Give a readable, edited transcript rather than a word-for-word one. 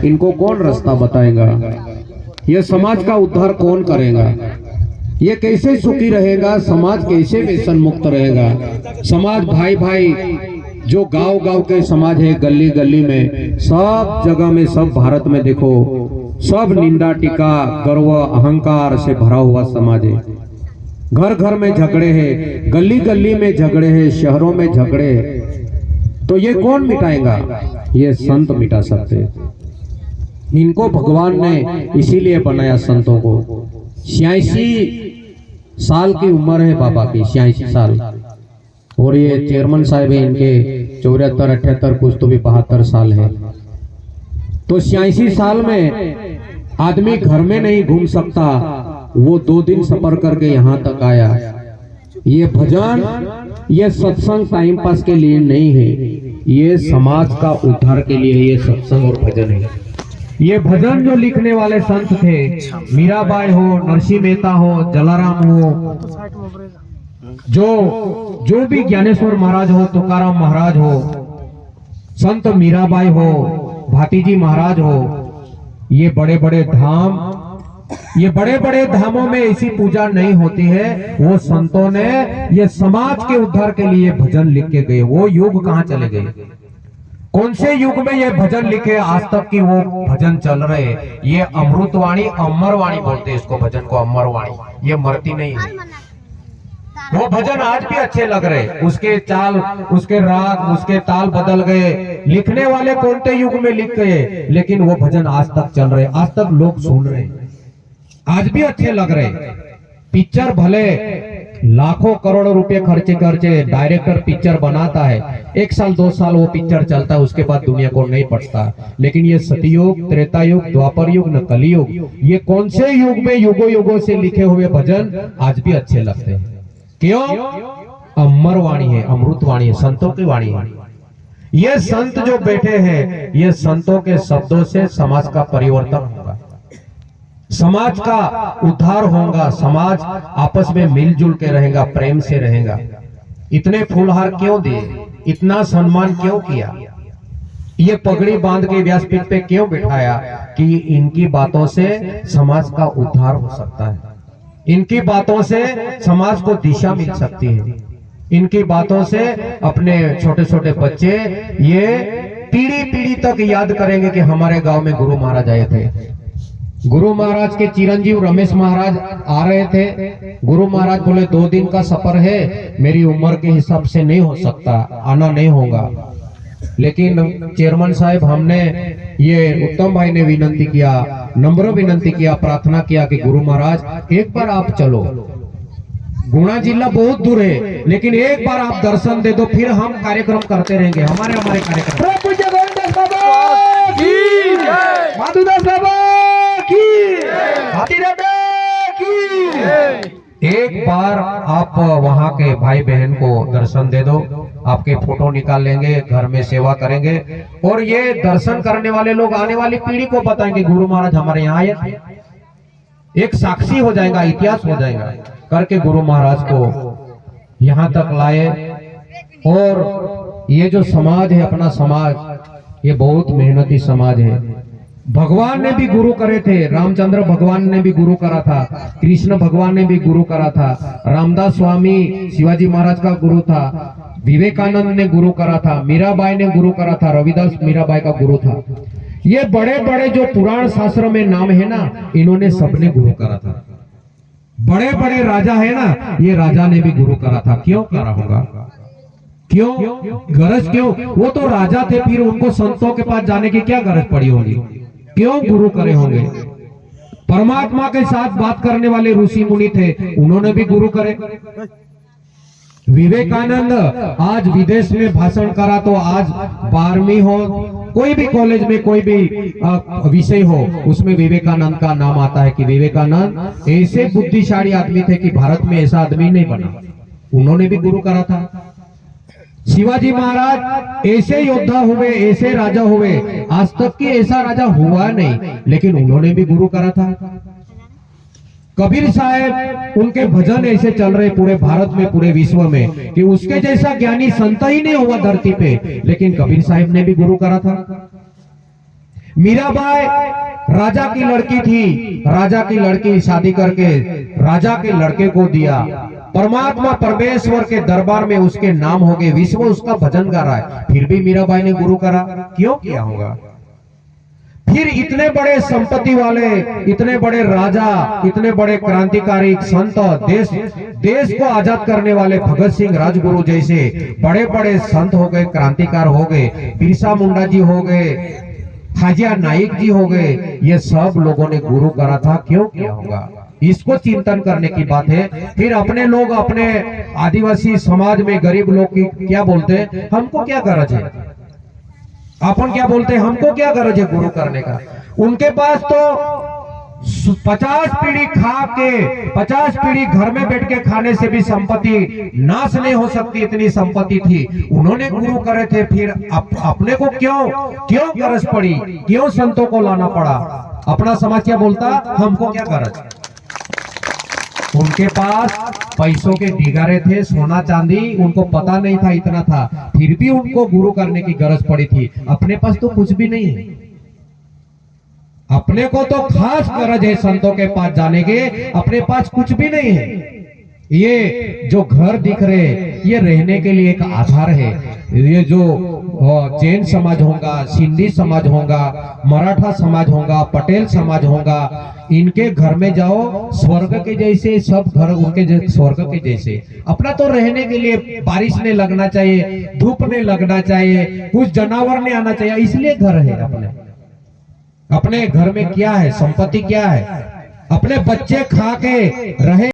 इनको कौन रास्ता बताएगा? ये समाज का उद्धार कौन करेगा? ये कैसे सुखी रहेगा? समाज कैसे व्यसन मुक्त रहेगा? समाज भाई भाई जो गांव गांव के समाज है, गली गली में, सब जगह में, सब भारत में देखो, सब निंदा टीका गर्व अहंकार से भरा हुआ समाज है। घर घर में झगड़े हैं, गली गली में झगड़े हैं, शहरों में झगड़े हैं। तो ये कौन मिटाएगा? ये संत मिटा सकते हैं। इनको भगवान ने इसीलिए बनाया संतों को। 86 साल की उम्र है बाबा की, 86 साल। और ये चेयरमैन साहब है, इनके 74 78 कुछ तो भी 72 साल है। तो 86 साल में आदमी घर में नहीं घूम सकता, वो 2 दिन सफर करके यहाँ तक आया। ये भजन, ये सत्संग टाइम पास के लिए नहीं है, ये समाज का उद्धार के लिए ये सत्संग और भजन है। ये भजन जो लिखने वाले संत थे, मीराबाई हो, नरसिंह मेहता हो, जलाराम हो, जो भी ज्ञानेश्वर महाराज हो, तुकाराम महाराज हो, संत मीराबाई हो, भातीजी महाराज हो, ये बड़े बड़े धाम, ये बड़े बड़े धामों में ऐसी पूजा नहीं होती है। वो संतों ने ये समाज के उद्धार के लिए भजन लिख के गए। वो युग कहाँ चले गए? कौन से युग में ये भजन लिखे? आज तक की वो भजन चल रहे। ये अमृतवाणी, अमरवाणी बोलते हैं इसको, भजन को अमरवाणी। ये मरती नहीं है। वो भजन आज भी अच्छे लग रहे। उसके चाल, उसके राग, उसके ताल बदल गए। लिखने वाले कौन से युग में लिख गए, लेकिन वो भजन आज तक चल रहे, आज तक लोग सुन रहे, आज भी अच्छे लग रहे। पिक्चर भले लाखों करोड़ों रुपए खर्चे डायरेक्टर पिक्चर बनाता है, 1 साल 2 साल वो पिक्चर चलता है, उसके बाद दुनिया को नहीं पड़ता। लेकिन ये सतयुग, त्रेता युग, द्वापर युग, न कलियुग, ये कौन से युग में युगों युगों से लिखे हुए भजन आज भी अच्छे लगते हैं। क्यों? अमर वाणी है, अमृतवाणी है, संतों की वाणी है। ये संत जो बैठे हैं, ये संतों के शब्दों से समाज का परिवर्तन होगा, समाज का उद्धार होगा, समाज आपस में मिलजुल के रहेगा, प्रेम से रहेगा। इतने फूलहार क्यों दिए? इतना सम्मान क्यों किया? ये पगड़ी बांध के व्यासपीठ पे क्यों बिठाया? कि इनकी बातों से समाज का उद्धार हो सकता है, इनकी बातों से समाज को दिशा मिल सकती है, इनकी बातों से अपने छोटे छोटे बच्चे ये पीढ़ी पीढ़ी तक याद करेंगे कि हमारे गांव में गुरु महाराज आए थे। गुरु महाराज के चिरंजीव रमेश महाराज आ रहे थे। गुरु महाराज बोले 2 दिन का सफर है, मेरी उम्र के हिसाब से नहीं हो सकता, आना नहीं होगा। लेकिन चेयरमैन साहब, हमने ये उत्तम भाई ने विनती किया, नम्र विनती किया, प्रार्थना किया कि गुरु महाराज एक बार आप चलो। गुना जिला बहुत दूर है, लेकिन एक बार आप दर्शन दे दो, फिर हम कार्यक्रम करते रहेंगे, हमारे कार्यक्रम। एक बार आप वहाँ के भाई बहन को दर्शन दे दो, आपके फोटो निकाल लेंगे, घर में सेवा करेंगे, और ये दर्शन करने वाले लोग आने वाली पीढ़ी को बताएंगे गुरु महाराज हमारे यहाँ आए थे। एक साक्षी हो जाएगा, इतिहास हो जाएगा करके गुरु महाराज को यहाँ तक लाए। और ये जो समाज है, अपना समाज, ये बहुत मेहनती समाज है। भगवान ने भी गुरु करे थे, रामचंद्र भगवान ने भी गुरु करा था, कृष्ण भगवान ने भी गुरु करा था, रामदास स्वामी शिवाजी महाराज का गुरु था, विवेकानंद ने गुरु करा था, मीराबाई ने गुरु करा था, रविदास मीराबाई का गुरु था। ये बड़े बड़े जो पुराण शास्त्र में नाम है ना, इन्होंने सबने गुरु करा था। बड़े बड़े राजा है ना, ये राजा ने भी गुरु करा था। क्यों करा होगा? क्यों? गरज क्यों? वो तो राजा थे, फिर उनको संतों के पास जाने की क्या गरज पड़ी होगी? क्यों गुरु करे होंगे? परमात्मा के साथ बात करने वाले ऋषि मुनि थे, उन्होंने भी गुरु करे। विवेकानंद आज विदेश में भाषण करा तो आज 12वीं हो, कोई भी कॉलेज में कोई भी विषय हो, उसमें विवेकानंद का नाम आता है कि विवेकानंद ऐसे बुद्धिशाली आदमी थे कि भारत में ऐसा आदमी नहीं बना। उन्होंने भी गुरु करा था। शिवाजी महाराज ऐसे योद्धा हुए, ऐसे राजा हुए, आज तक की ऐसा राजा हुआ नहीं, लेकिन उन्होंने भी गुरु करा था। कबीर साहब, उनके भजन ऐसे चल रहे पूरे भारत में, पूरे विश्व में, कि उसके जैसा ज्ञानी संत ही नहीं हुआ धरती पे, लेकिन कबीर साहब ने भी गुरु करा था। मीराबाई राजा की लड़की थी, राजा की लड़की शादी करके राजा के लड़के को दिया। परमात्मा परमेश्वर के दरबार में उसके नाम हो गए, विश्व उसका भजन गा रहा है, फिर भी मीराबाई ने गुरु करा, क्यों किया होगा? फिर इतने बड़े संपत्ति वाले, इतने बड़े राजा, इतने बड़े क्रांतिकारी संत, देश को आजाद करने वाले भगत सिंह राजगुरु जैसे बड़े बड़े संत हो गए, क्रांतिकार हो गए, बिरसा मुंडा जी हो गए, हाजिया नाइक जी हो गए, ये सब लोगों ने गुरु करा था, क्यों किया होगा? इसको चिंतन करने की बात है। फिर अपने लोग अपने आदिवासी समाज में गरीब लोग की क्या बोलते हैं, हमको क्या गरज है, अपन क्या बोलते हैं, हमको क्या गरज है गुरु करने का? उनके पास तो 50 पीढ़ी खा के, 50 पीढ़ी घर में बैठ के खाने से भी संपत्ति नाश नहीं हो सकती, इतनी संपत्ति थी, उन्होंने गुरु करे थे। फिर अपने को क्यों गरज पड़ी, क्यों संतों को लाना पड़ा? अपना समाज क्या बोलता, हमको क्या गरज? उनके पास पैसों के ढिगारे थे, सोना चांदी, उनको पता नहीं था इतना था, फिर भी उनको गुरु करने की गरज पड़ी थी। अपने पास तो कुछ भी नहीं है, अपने को तो खास गरज है संतों के पास जाने के, अपने पास कुछ भी नहीं है। ये जो घर दिख रहे, ये रहने के लिए एक आधार है। ये जो जैन समाज होगा, सिंधी समाज होगा, मराठा समाज होगा, पटेल समाज होगा, इनके घर में जाओ, स्वर्ग के जैसे सब घर उनके स्वर्ग के जैसे। अपना तो रहने के लिए बारिश नहीं लगना चाहिए, धूप नहीं लगना चाहिए, कुछ जानवर नहीं आना चाहिए, इसलिए घर है। अपने घर में क्या है, संपत्ति क्या है? अपने बच्चे खा के रहे।